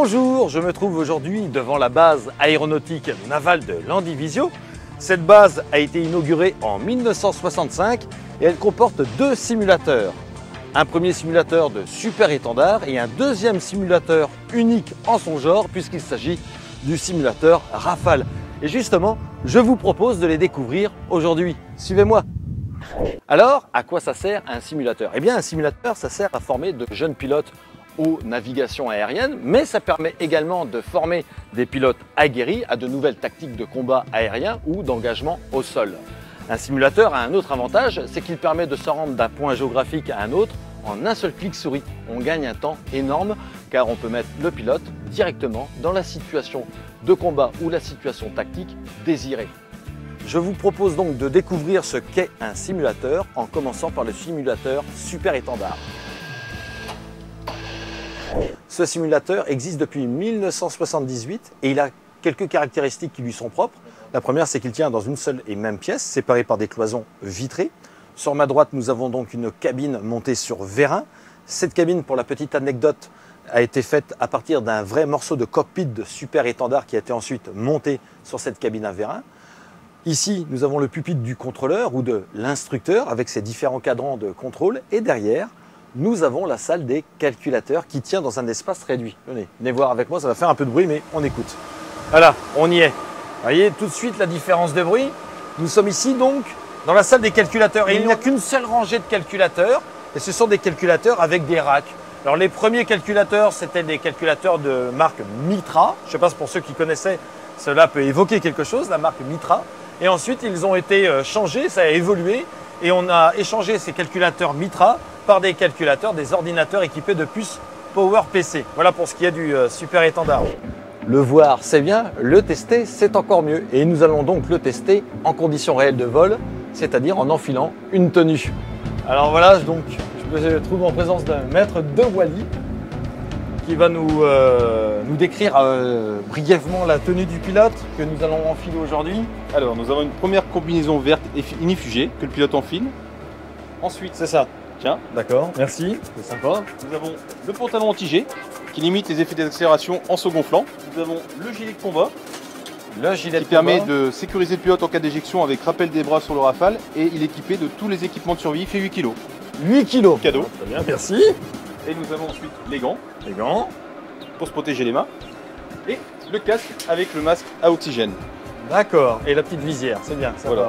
Bonjour, je me trouve aujourd'hui devant la base aéronautique navale de Landivisiau. Cette base a été inaugurée en 1965 et elle comporte deux simulateurs. Un premier simulateur de super étendard et un deuxième simulateur unique en son genre puisqu'il s'agit du simulateur Rafale. Et justement, je vous propose de les découvrir aujourd'hui. Suivez-moi. Alors, à quoi ça sert un simulateur? Eh bien, un simulateur, ça sert à former de jeunes pilotes aux navigations aériennes, mais ça permet également de former des pilotes aguerris à de nouvelles tactiques de combat aérien ou d'engagement au sol. Un simulateur a un autre avantage, c'est qu'il permet de se rendre d'un point géographique à un autre en un seul clic souris. On gagne un temps énorme car on peut mettre le pilote directement dans la situation de combat ou la situation tactique désirée. Je vous propose donc de découvrir ce qu'est un simulateur en commençant par le simulateur super étendard. Ce simulateur existe depuis 1978 et il a quelques caractéristiques qui lui sont propres. La première, c'est qu'il tient dans une seule et même pièce, séparée par des cloisons vitrées. Sur ma droite, nous avons donc une cabine montée sur vérin. Cette cabine, pour la petite anecdote, a été faite à partir d'un vrai morceau de cockpit de super étendard qui a été ensuite monté sur cette cabine à vérin. Ici, nous avons le pupitre du contrôleur ou de l'instructeur avec ses différents cadrans de contrôle. Et derrière, nous avons la salle des calculateurs qui tient dans un espace réduit. Venez voir avec moi, ça va faire un peu de bruit, mais on écoute. Voilà, on y est. Vous voyez tout de suite la différence de bruit. Nous sommes ici donc dans la salle des calculateurs. Et il n'y a qu'une seule rangée de calculateurs. Et ce sont des calculateurs avec des racks. Alors les premiers calculateurs, c'était des calculateurs de marque Mitra. Je ne sais pas si pour ceux qui connaissaient, cela peut évoquer quelque chose, la marque Mitra. Et ensuite, ils ont été changés, ça a évolué. Et on a échangé ces calculateurs Mitra par des calculateurs, des ordinateurs équipés de puces PowerPC. Voilà pour ce qui est du super étendard. Le voir, c'est bien, le tester, c'est encore mieux. Et nous allons donc le tester en conditions réelles de vol, c'est-à-dire en enfilant une tenue. Alors voilà, donc, je me trouve en présence d'un maître de Wally qui va nous décrire brièvement la tenue du pilote que nous allons enfiler aujourd'hui. Alors, nous avons une première combinaison verte inifugée que le pilote enfile. Ensuite, c'est ça. Tiens, d'accord, merci, c'est sympa. Nous avons le pantalon anti-jet qui limite les effets d'accélération en se gonflant. Nous avons le gilet de combat qui permet de sécuriser le pilote en cas d'éjection avec rappel des bras sur le Rafale et il est équipé de tous les équipements de survie. Il fait 8 kg. 8 kg. Cadeau. Très bien, merci. Et nous avons ensuite les gants. Les gants. Pour se protéger les mains. Et le casque avec le masque à oxygène. D'accord. Et la petite visière, c'est bien, ça va.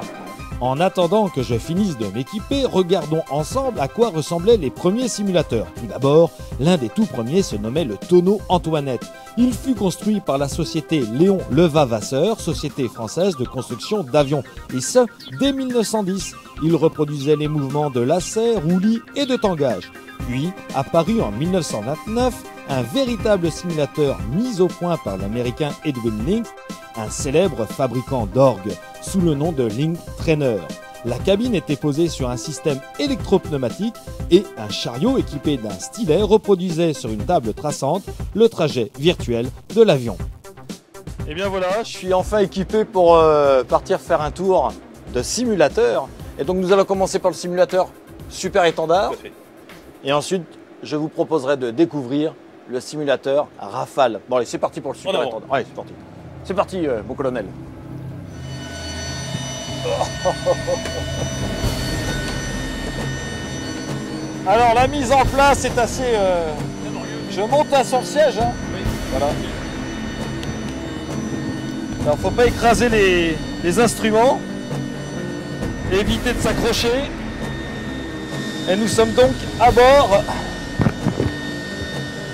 En attendant que je finisse de m'équiper, regardons ensemble à quoi ressemblaient les premiers simulateurs. Tout d'abord, l'un des tout premiers se nommait le tonneau Antoinette. Il fut construit par la société Léon Levavasseur, société française de construction d'avions, et ce, dès 1910. Il reproduisait les mouvements de lacet, roulis et de tangage. Puis, apparu en 1929, un véritable simulateur mis au point par l'américain Edwin Link, un célèbre fabricant d'orgues, sous le nom de Link Trainer. La cabine était posée sur un système électropneumatique et un chariot équipé d'un stylet reproduisait sur une table traçante le trajet virtuel de l'avion. Et bien voilà, je suis enfin équipé pour partir faire un tour de simulateur. Et donc nous allons commencer par le simulateur super étendard. Et ensuite, je vous proposerai de découvrir le simulateur Rafale. Bon allez, c'est parti pour le super étendard. Allez, c'est parti. C'est parti, mon colonel. Alors la mise en place est assez... Je monte à son siège. Hein. Oui. Voilà. Alors faut pas écraser les instruments. Éviter de s'accrocher. Et nous sommes donc à bord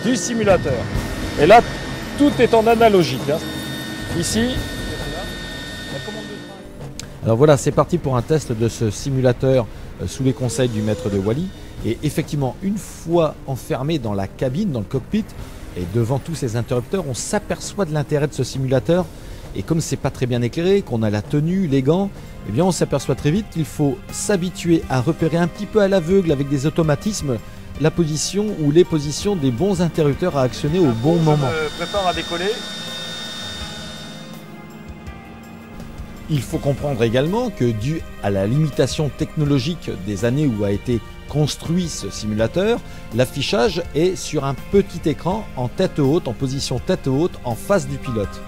du simulateur. Et là, tout est en analogique. Hein. Ici, alors voilà, c'est parti pour un test de ce simulateur sous les conseils du maître de Wally. Et effectivement, une fois enfermé dans la cabine, dans le cockpit, et devant tous ces interrupteurs, on s'aperçoit de l'intérêt de ce simulateur. Et comme c'est pas très bien éclairé, qu'on a la tenue, les gants, eh bien on s'aperçoit très vite qu'il faut s'habituer à repérer un petit peu à l'aveugle avec des automatismes la position ou les positions des bons interrupteurs à actionner au bon moment. Je me prépare à décoller. Il faut comprendre également que dû à la limitation technologique des années où a été construit ce simulateur, l'affichage est sur un petit écran en tête haute, en position tête haute, en face du pilote.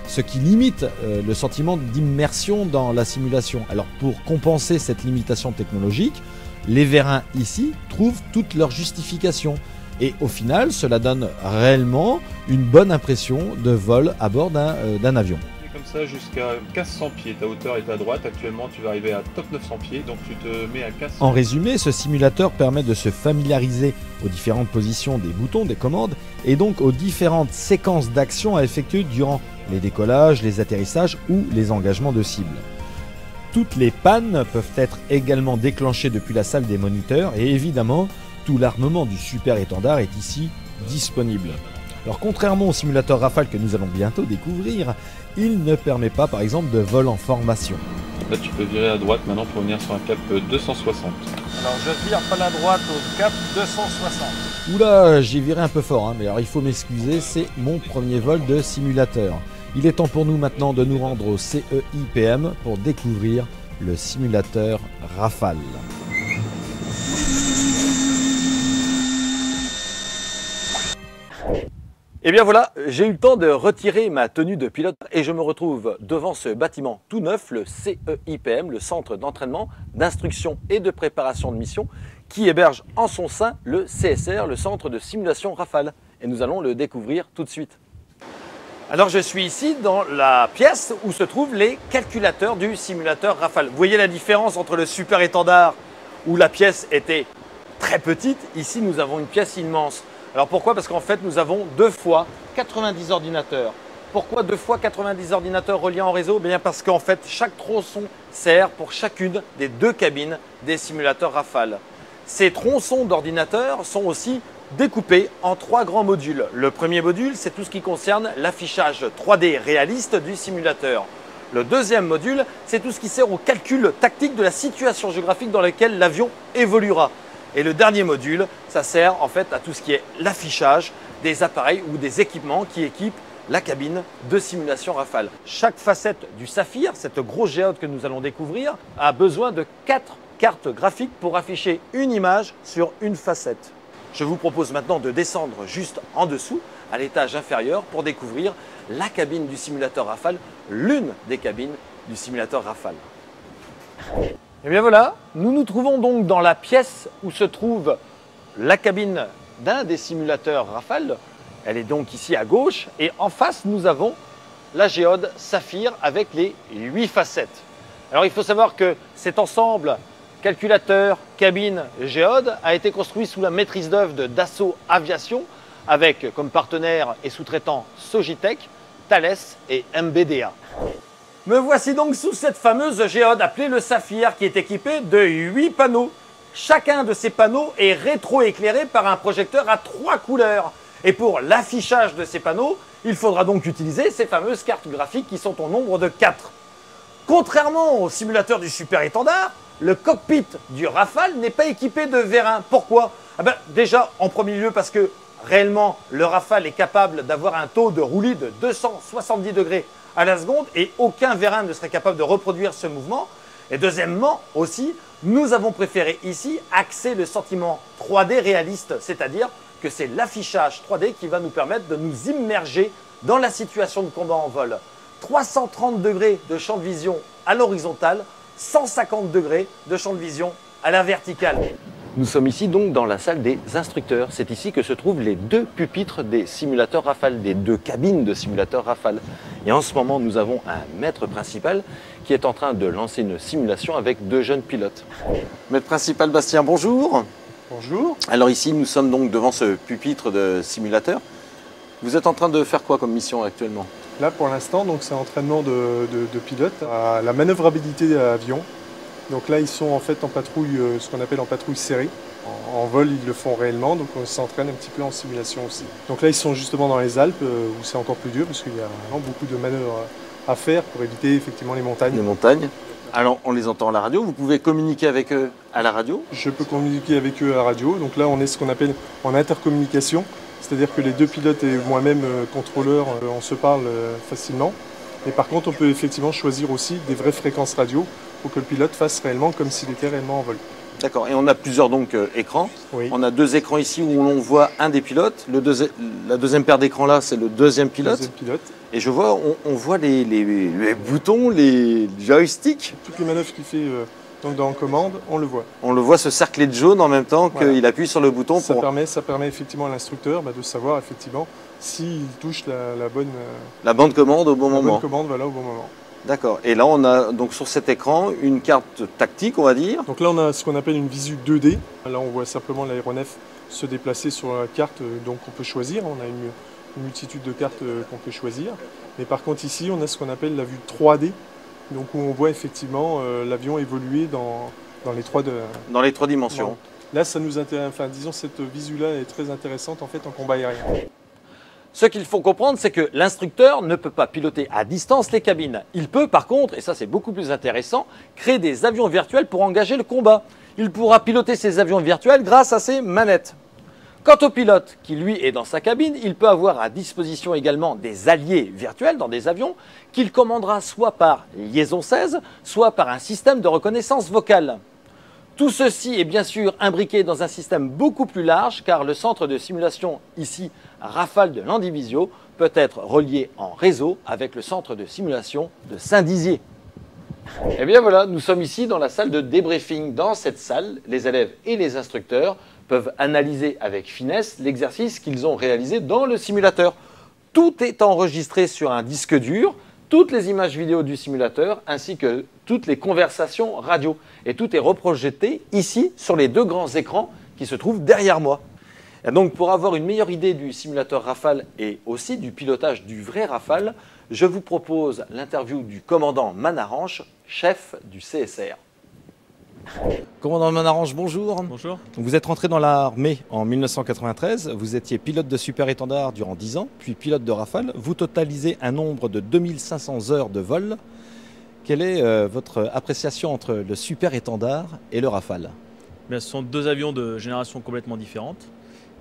Ce qui limite le sentiment d'immersion dans la simulation. Alors pour compenser cette limitation technologique, les vérins ici trouvent toute leur justification. Et au final, cela donne réellement une bonne impression de vol à bord d'un avion. Comme ça jusqu'à 1500 pieds, ta hauteur est à droite, actuellement tu vas arriver à top 900 pieds, donc tu te mets à 1500. En résumé, ce simulateur permet de se familiariser aux différentes positions des boutons, des commandes, et donc aux différentes séquences d'actions à effectuer durant les décollages, les atterrissages ou les engagements de cible. Toutes les pannes peuvent être également déclenchées depuis la salle des moniteurs, et évidemment, tout l'armement du super étendard est ici disponible. Alors contrairement au simulateur Rafale que nous allons bientôt découvrir, il ne permet pas par exemple de vol en formation. Là tu peux virer à droite maintenant pour venir sur un cap 260. Alors je vire pas la droite au cap 260. Oula, j'ai viré un peu fort, hein, mais alors il faut m'excuser, c'est mon premier vol de simulateur. Il est temps pour nous maintenant de nous rendre au CEIPM pour découvrir le simulateur Rafale. Et bien voilà, j'ai eu le temps de retirer ma tenue de pilote et je me retrouve devant ce bâtiment tout neuf, le CEIPM, le Centre d'entraînement, d'instruction et de préparation de mission, qui héberge en son sein le CSR, le Centre de simulation Rafale. Et nous allons le découvrir tout de suite. Alors je suis ici dans la pièce où se trouvent les calculateurs du simulateur Rafale. Vous voyez la différence entre le super étendard où la pièce était très petite. Ici nous avons une pièce immense. Alors pourquoi? Parce qu'en fait, nous avons 2 fois 90 ordinateurs. Pourquoi 2 fois 90 ordinateurs reliés en réseau? Bien parce qu'en fait, chaque tronçon sert pour chacune des 2 cabines des simulateurs Rafale. Ces tronçons d'ordinateurs sont aussi découpés en 3 grands modules. Le premier module, c'est tout ce qui concerne l'affichage 3D réaliste du simulateur. Le deuxième module, c'est tout ce qui sert au calcul tactique de la situation géographique dans laquelle l'avion évoluera. Et le dernier module, ça sert en fait à tout ce qui est l'affichage des appareils ou des équipements qui équipent la cabine de simulation Rafale. Chaque facette du Saphir, cette grosse géode que nous allons découvrir, a besoin de 4 cartes graphiques pour afficher une image sur une facette. Je vous propose maintenant de descendre juste en dessous, à l'étage inférieur, pour découvrir la cabine du simulateur Rafale, l'une des cabines du simulateur Rafale. Et bien voilà, nous nous trouvons donc dans la pièce où se trouve la cabine d'un des simulateurs Rafale. Elle est donc ici à gauche et en face nous avons la géode Saphir avec les 8 facettes. Alors il faut savoir que cet ensemble calculateur, cabine, géode a été construit sous la maîtrise d'œuvre de Dassault Aviation avec comme partenaire et sous-traitant Sogitech, Thales et MBDA. Me voici donc sous cette fameuse géode appelée le Saphir qui est équipée de 8 panneaux. Chacun de ces panneaux est rétroéclairé par un projecteur à 3 couleurs. Et pour l'affichage de ces panneaux, il faudra donc utiliser ces fameuses cartes graphiques qui sont au nombre de 4. Contrairement au simulateur du super étendard, le cockpit du Rafale n'est pas équipé de vérins. Pourquoi? Déjà, en premier lieu, parce que réellement, le Rafale est capable d'avoir un taux de roulis de 270 degrés à la seconde et aucun vérin ne serait capable de reproduire ce mouvement. Et deuxièmement aussi, nous avons préféré ici axer le sentiment 3D réaliste, c'est-à-dire que c'est l'affichage 3D qui va nous permettre de nous immerger dans la situation de combat en vol. 330 degrés de champ de vision à l'horizontale, 150 degrés de champ de vision à la verticale. Nous sommes ici donc dans la salle des instructeurs. C'est ici que se trouvent les 2 pupitres des simulateurs Rafale, des 2 cabines de simulateurs Rafale. Et en ce moment, nous avons un maître principal qui est en train de lancer une simulation avec 2 jeunes pilotes. Maître principal Bastien, bonjour. Bonjour. Alors ici, nous sommes donc devant ce pupitre de simulateur. Vous êtes en train de faire quoi comme mission actuellement? Là, pour l'instant, c'est un entraînement de pilote à la manœuvrabilité avion. Donc là, ils sont en fait en patrouille, ce qu'on appelle en patrouille serrée. En vol, ils le font réellement, donc on s'entraîne un petit peu en simulation aussi. Donc là, ils sont justement dans les Alpes, où c'est encore plus dur, parce qu'il y a vraiment beaucoup de manœuvres à faire pour éviter effectivement les montagnes. Les montagnes. Alors, on les entend à la radio. Vous pouvez communiquer avec eux à la radio? Je peux communiquer avec eux à la radio. Donc là, on est ce qu'on appelle en intercommunication. C'est-à-dire que les 2 pilotes et moi-même, contrôleur, on se parle facilement. Et par contre, on peut effectivement choisir aussi des vraies fréquences radio pour que le pilote fasse réellement comme s'il était réellement en vol. D'accord, et on a plusieurs donc écrans. Oui. On a 2 écrans ici où l'on voit un des pilotes. La deuxième paire d'écrans là, c'est le deuxième pilote. Deuxième pilote. Et je vois, on voit les boutons, les joysticks. Toutes les manœuvres qu'il fait donc dans commande, on le voit. On le voit se cercler de jaune en même temps Voilà. qu'il appuie sur le bouton. Ça permet effectivement à l'instructeur de savoir effectivement s'il touche la bonne commande au bon moment. commande, voilà, au bon moment. D'accord. Et là, on a donc sur cet écran une carte tactique, on va dire. Donc là, on a ce qu'on appelle une visu 2D. Là, on voit simplement l'aéronef se déplacer sur la carte donc on peut choisir. On a une multitude de cartes qu'on peut choisir. Mais par contre, ici, on a ce qu'on appelle la vue 3D. Donc où on voit effectivement l'avion évoluer dans les 3 Dans les 3 dimensions. Bon. Là, ça nous intéresse. Enfin, disons, cette visu-là est très intéressante en fait en combat aérien. Ce qu'il faut comprendre, c'est que l'instructeur ne peut pas piloter à distance les cabines. Il peut par contre, et ça c'est beaucoup plus intéressant, créer des avions virtuels pour engager le combat. Il pourra piloter ces avions virtuels grâce à ses manettes. Quant au pilote, qui lui est dans sa cabine, il peut avoir à disposition également des alliés virtuels dans des avions qu'il commandera soit par liaison 16, soit par un système de reconnaissance vocale. Tout ceci est bien sûr imbriqué dans un système beaucoup plus large car le centre de simulation ici, Rafale de Landivisiau, peut être relié en réseau avec le centre de simulation de Saint-Dizier. Et bien voilà, nous sommes ici dans la salle de débriefing. Dans cette salle, les élèves et les instructeurs peuvent analyser avec finesse l'exercice qu'ils ont réalisé dans le simulateur. Tout est enregistré sur un disque dur, toutes les images vidéo du simulateur ainsi que toutes les conversations radio. Et tout est reprojeté ici sur les 2 grands écrans qui se trouvent derrière moi. Et donc pour avoir une meilleure idée du simulateur Rafale et aussi du pilotage du vrai Rafale, je vous propose l'interview du commandant Manaranche, chef du CSR. Commandant Manaranche, bonjour. Bonjour. Vous êtes rentré dans l'armée en 1993, vous étiez pilote de super-étendard durant 10 ans, puis pilote de Rafale. Vous totalisez un nombre de 2500 heures de vol. Quelle est votre appréciation entre le super-étendard et le Rafale? Ce sont 2 avions de génération complètement différentes.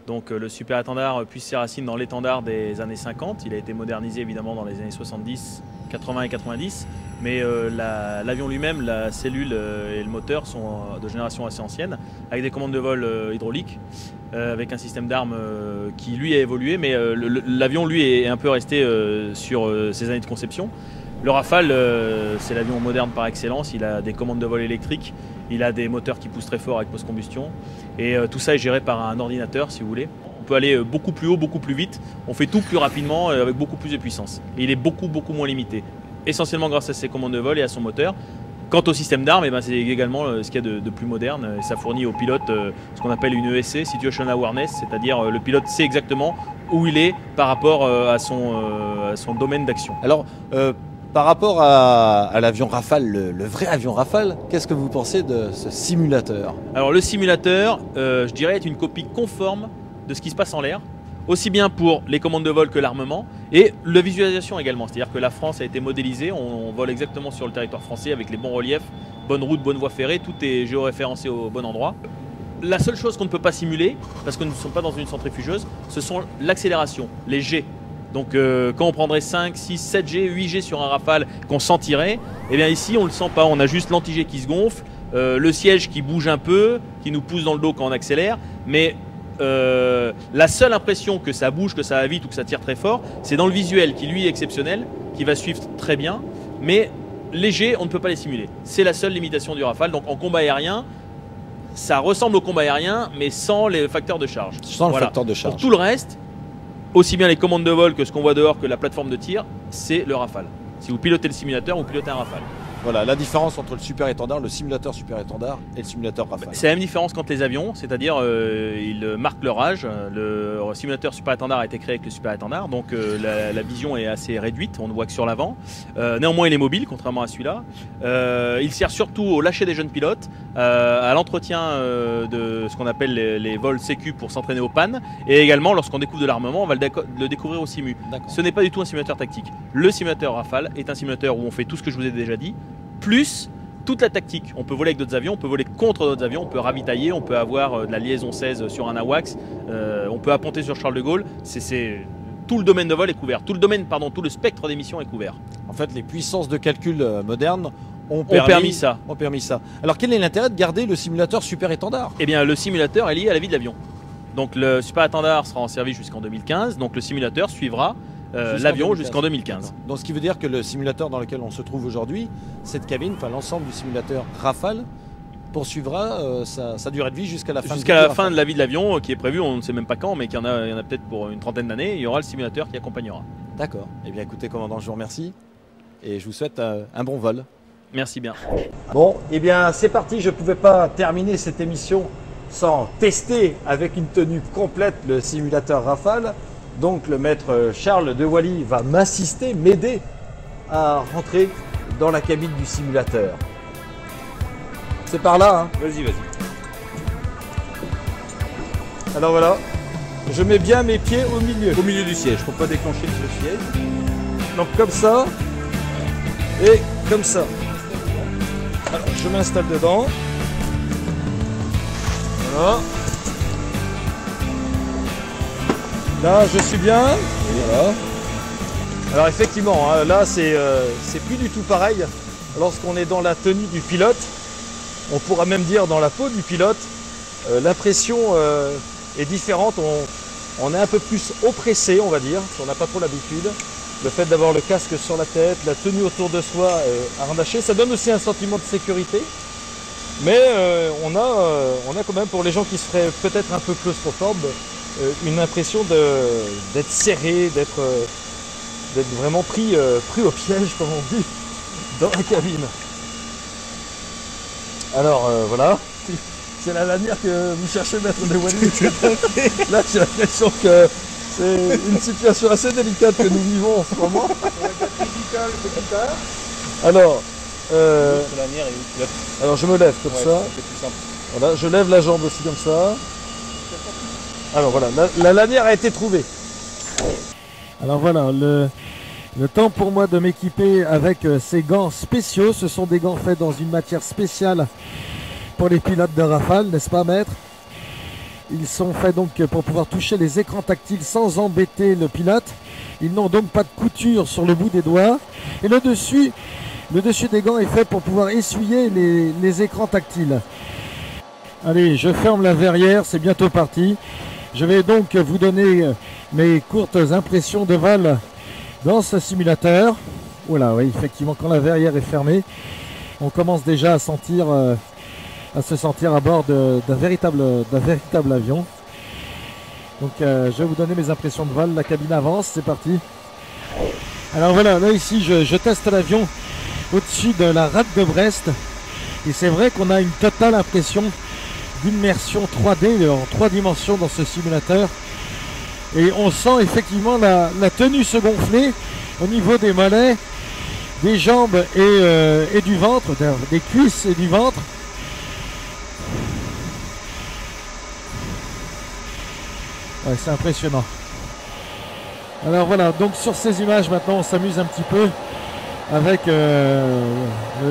Donc le super-étendard puise ses racines dans l'étendard des années 50. Il a été modernisé évidemment dans les années 70, 80 et 90. Mais l'avion lui-même, la cellule et le moteur sont de génération assez ancienne, avec des commandes de vol hydrauliques, avec un système d'armes qui lui a évolué. Mais l'avion lui est un peu resté sur ses années de conception. Le Rafale, c'est l'avion moderne par excellence. Il a des commandes de vol électriques, il a des moteurs qui poussent très fort avec post-combustion. Et tout ça est géré par un ordinateur, si vous voulez. On peut aller beaucoup plus haut, beaucoup plus vite. On fait tout plus rapidement, avec beaucoup plus de puissance. Et il est beaucoup moins limité. Essentiellement grâce à ses commandes de vol et à son moteur. Quant au système d'armes, c'est également ce qu'il y a de plus moderne. Ça fournit au pilote ce qu'on appelle une ESC, Situation Awareness, c'est-à-dire le pilote sait exactement où il est par rapport à son domaine d'action. Alors, par rapport à l'avion Rafale, le vrai avion Rafale, qu'est-ce que vous pensez de ce simulateur? Alors le simulateur, je dirais, est une copie conforme de ce qui se passe en l'air, aussi bien pour les commandes de vol que l'armement, et la visualisation également. C'est-à-dire que la France a été modélisée, on vole exactement sur le territoire français avec les bons reliefs, bonnes routes, bonnes voies ferrées, tout est géoréférencé au bon endroit. La seule chose qu'on ne peut pas simuler, parce que nous ne sommes pas dans une centrifugeuse, ce sont l'accélération, les G. Donc quand on prendrait 5, 6, 7 G, 8 G sur un Rafale qu'on sentirait, eh bien ici on ne le sent pas, on a juste l'anti-G qui se gonfle, le siège qui bouge un peu, qui nous pousse dans le dos quand on accélère, mais la seule impression que ça bouge, que ça va vite ou que ça tire très fort, c'est dans le visuel qui lui est exceptionnel, qui va suivre très bien, mais les G on ne peut pas les simuler. C'est la seule limitation du Rafale, donc en combat aérien, ça ressemble au combat aérien mais sans les facteurs de charge. Sans le facteur de charge. Pour tout le reste, aussi bien les commandes de vol que ce qu'on voit dehors que la plateforme de tir, c'est le Rafale. Si vous pilotez le simulateur, vous pilotez un Rafale. Voilà la différence entre le super-étendard, le simulateur super-étendard et le simulateur Rafale. C'est la même différence qu'entre les avions, c'est-à-dire ils marquent leur âge. Le simulateur super-étendard a été créé avec le super-étendard, donc la vision est assez réduite, on ne voit que sur l'avant. Néanmoins il est mobile, contrairement à celui-là. Il sert surtout au lâcher des jeunes pilotes, à l'entretien de ce qu'on appelle les vols sécu pour s'entraîner aux pannes, et également lorsqu'on découvre de l'armement, on va le découvrir au simu. Ce n'est pas du tout un simulateur tactique. Le simulateur Rafale est un simulateur où on fait tout ce que je vous ai déjà dit, plus toute la tactique. On peut voler avec d'autres avions, on peut voler contre d'autres avions, on peut ravitailler, on peut avoir de la liaison 16 sur un AWACS, on peut apponter sur Charles de Gaulle. Tout le domaine de vol est couvert, tout le spectre des missions est couvert. En fait, les puissances de calcul modernes, ont permis ça. Ont permis ça. Alors quel est l'intérêt de garder le simulateur Super Étendard? Eh bien, le simulateur est lié à la vie de l'avion. Donc le Super Étendard sera en service jusqu'en 2015, donc le simulateur suivra l'avion jusqu'en 2015. Donc ce qui veut dire que le simulateur dans lequel on se trouve aujourd'hui, cette cabine, enfin l'ensemble du simulateur Rafale, poursuivra sa durée de vie jusqu'à la fin de la vie de l'avion, qui est prévue, on ne sait même pas quand, mais il y en a peut-être pour une trentaine d'années, il y aura le simulateur qui accompagnera. D'accord. Eh bien écoutez, commandant, je vous remercie et je vous souhaite un bon vol. Merci bien. Bon, eh bien c'est parti, je ne pouvais pas terminer cette émission sans tester avec une tenue complète le simulateur Rafale. Donc le maître Charles de Wally va m'assister, m'aider à rentrer dans la cabine du simulateur. C'est par là, hein? Vas-y, vas-y. Alors voilà, je mets bien mes pieds au milieu. Au milieu du siège, pour pas déclencher le siège. Donc comme ça et comme ça. Alors je m'installe dedans. Voilà. Là je suis bien. Voilà. Alors effectivement, hein, là c'est plus du tout pareil lorsqu'on est dans la tenue du pilote. On pourra même dire dans la peau du pilote, l'impression est différente, on est un peu plus oppressé, on va dire, si on n'a pas trop l'habitude. Le fait d'avoir le casque sur la tête, la tenue autour de soi harnachée, ça donne aussi un sentiment de sécurité. Mais on a quand même, pour les gens qui seraient peut-être un peu claustrophobes, une impression d'être serré, d'être vraiment pris au piège, comme on dit, dans la cabine. Alors voilà, c'est la lanière que vous cherchez, maître de Wally. Là j'ai l'impression que c'est une situation assez délicate que nous vivons en ce moment. Alors, alors je me lève comme ça. Voilà, je lève la jambe aussi comme ça. Alors voilà, la lanière a été trouvée. Alors voilà, le temps pour moi de m'équiper avec ces gants spéciaux. Ce sont des gants faits dans une matière spéciale pour les pilotes de Rafale, n'est-ce pas maître? Ils sont faits donc pour pouvoir toucher les écrans tactiles sans embêter le pilote. Ils n'ont donc pas de couture sur le bout des doigts. Et le dessus des gants est fait pour pouvoir essuyer les écrans tactiles. Allez, je ferme la verrière, c'est bientôt parti. Je vais donc vous donner mes courtes impressions de vol dans ce simulateur. Voilà, oui, effectivement, quand la verrière est fermée, on commence déjà à se sentir à bord d'un véritable avion. Donc je vais vous donner mes impressions de vol. La cabine avance, c'est parti. Alors voilà, là ici je teste l'avion au-dessus de la rade de Brest. Et c'est vrai qu'on a une totale impression d'immersion 3D en 3 dimensions dans ce simulateur. Et on sent effectivement la tenue se gonfler au niveau des mollets, des jambes et du ventre, des cuisses et du ventre. Ouais, c'est impressionnant. Alors voilà, donc sur ces images maintenant on s'amuse un petit peu avec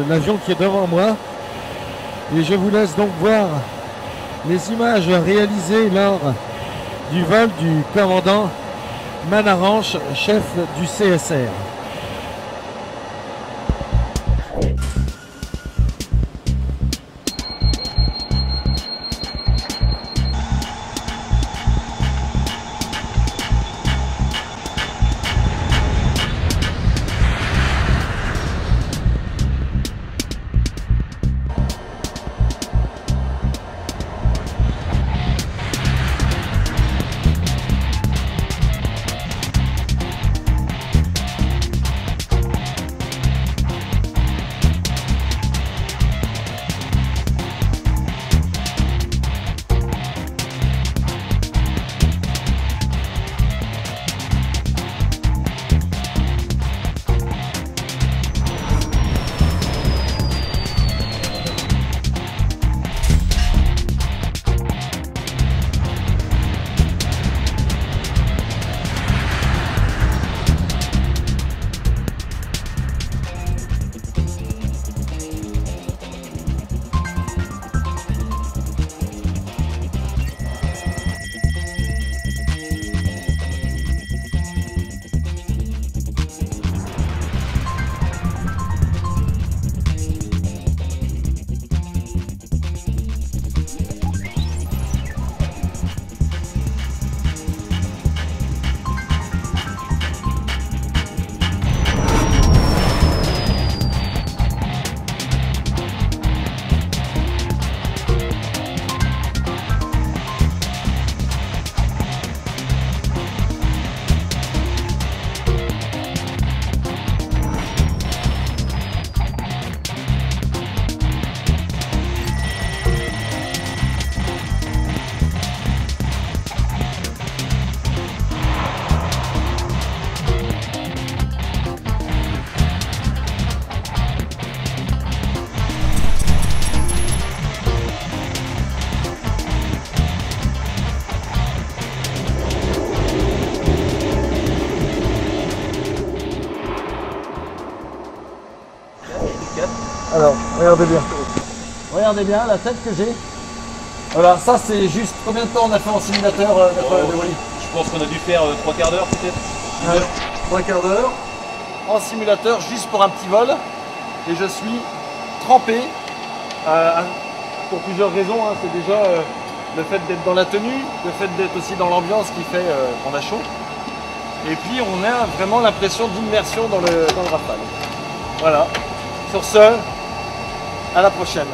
l'avion qui est devant moi. Et je vous laisse donc voir les images réalisées lors du vol du commandant Manaranche, chef du CSR. Regardez bien. Regardez bien la tête que j'ai. Voilà, ça c'est juste. Combien de temps on a fait en simulateur de Wally? Je pense qu'on a dû faire 3 quarts d'heure peut-être. 3 quarts d'heure. En simulateur, juste pour un petit vol. Et je suis trempé. Pour plusieurs raisons. Hein. C'est déjà le fait d'être dans la tenue, le fait d'être aussi dans l'ambiance qui fait qu'on a chaud. Et puis on a vraiment l'impression d'immersion dans le Rafale. Voilà. Sur ce, à la prochaine.